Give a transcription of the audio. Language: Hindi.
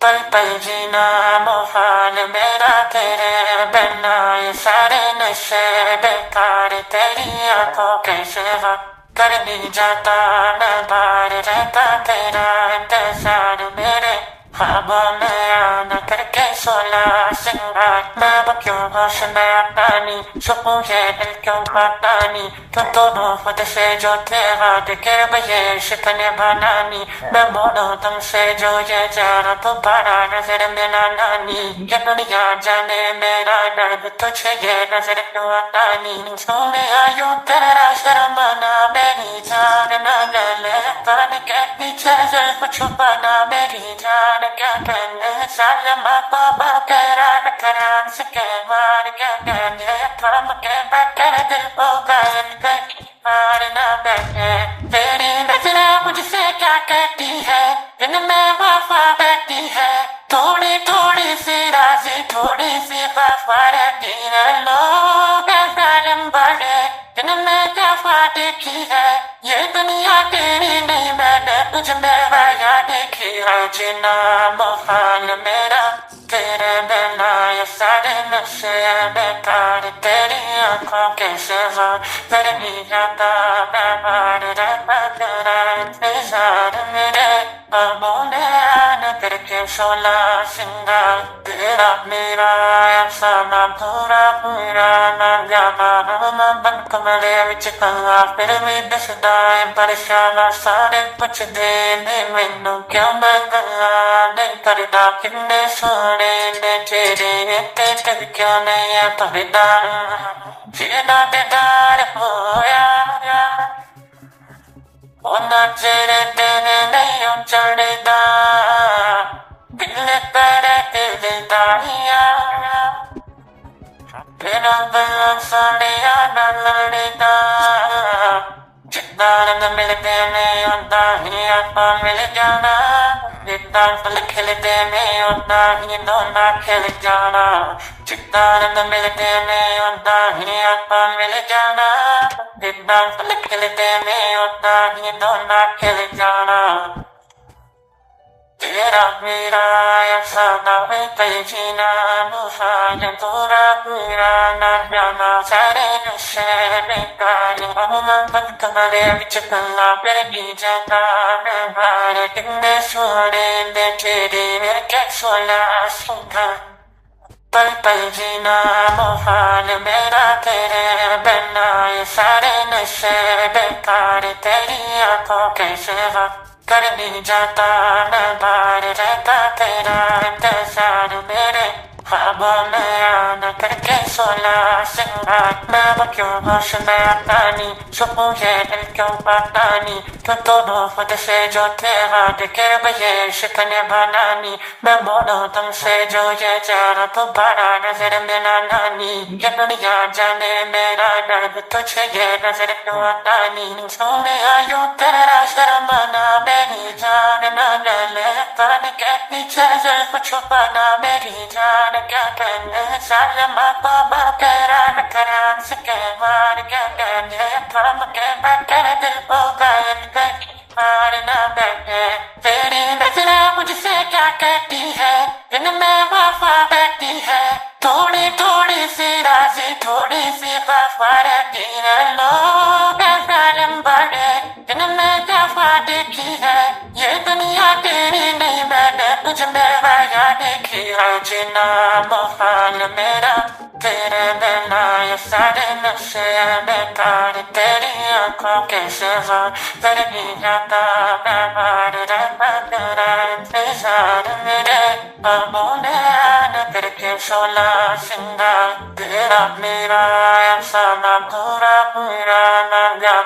पल पल जीना मुहाल मेरा तेरे बिना, ये सारे नशे बेकार तेरी आंखों के सिवा कर नहीं जाता। मैं बाहर रहता तेरा इंतजार, मेरे ख्वाबों में आना करके सोला सिंगार। मैं अब क्यों होश में आता नहीं, सुकून ये दिल क्यों पाता नहीं। तुम दोनों खुद से जो तेरा दिखे ये शिकने बनानी। मैं बोलूं तुमसे जो ये जाना दोबारा नजर में ना नानी। ये दुनिया जाने मेरा दर्द तुझे ये नजर क्यों आता नहीं। सोने आयु तेरा शर्माना मेरी जान न ले, पानी के पीछे से छुपाना मेरी जान। क्या कहने साले माँ बाबा तेरा करान सके मार, क्या कहने थम के बैठे दिल को गायन कहीं मार ना बैठे। तेरी नजरें मुझसे क्या कहती है, इनमें वफा बैठी है। थोड़ी थोड़ी सी राजी थोड़ी सी वफा रहती है। लोग जालिम बड़े इनमें क्या देखी है, ये दुनिया तेरी नहीं मैंने तुझ में वाया देखी है। जीना मुहाल मेरा तेरे बिना, ये सारे नशे बेकार तेरी आंखों के सिवा कर नहीं जाता। मैं बाहर रहता तेरा इंतजार, मेरे ख्वाबों में आना करके सोला सिंगार। तेरा मेरा ऐसा ना पूरा पूरा ना जाना ना बन कमरे विच कला, फिर भी दसदा है परेशान सारे कुछ देने मैनू क्यों मैं गला नहीं करदा। किन्ने सोने ने तेरे ते दिल क्यों नहीं है भरदा, जीना बेदार होया होना तेरे दिन नहीं चढ़दा। दिल तेरे दिल दाहिया तेरा बल्ला साड़िया ना लड़दा। जितना रंग मिलते नहीं होता ही आपा मिल जाना, जितना फल खिलते नहीं होता ही दोना खिल जाना। जितना रंग मिलते नहीं होता ही आपा मिल जाना, जितना फल खिलते नहीं होता ही दोना खिल जाना। तेरा मेरा ऐसा ना है कहीं जीना मुहाल पूरा पूरा ना जाना। सारे नशे बेकार बन कमरे विच कला, फिर भी जाता मैं बाहर। किन्ने सोने दे तेरे के सोला सिंगार। पल पल जीना मुहाल मेरा तेरे बिना, ये सारे नशे बेकार तेरी आंखों के सिवा कर नहीं जाता। मैं बाहर रहता तेरा इंतजार, मेरे ख्वाबों में आना करके सोला सिंगार। मैं अब क्यों होश में आता नहीं, सुकून ये दिल क्यों पाता नहीं। तुम दोनों खुद से जो तेरा दिखे ये शिकने बनानी। मैं बोलूं तुमसे जो ये जाना दोबारा नजर में ना नानी। ये दुनिया जाने मेरा दर्द तुझे ये नजर क्यों आता नहीं। सोने आयु तेरा शर्माना मेरी जान न ले, पानी के पीछे से छुपाना मेरी जान। क्या कहने साले माँ बाबा तेरा करान सके मार, क्या कहने थम के बैठे दिल को गायन कहीं मार ना बैठे। तेरी नजरें मुझसे क्या कहती है, इनमें वफा बैठी है। थोड़ी थोड़ी सी राजी थोड़ी सी वफा रहती है। लोग जालिम बड़े इनमें क्या देखी है, ये दुनिया तेरी नहीं मैंने तुझ में वाया देखी है। जीना मुहाल मेरा तेरे बिना, ये सारे नशे बेकार तेरी आंखों के सिवा कर नहीं जाता। मैं बाहर रहता तेरा इंतजार, मेरे ख्वाबों में आना करके सोला सिंगार। तेरा मेरा ऐसा ना पूरा पूरा ना जाना।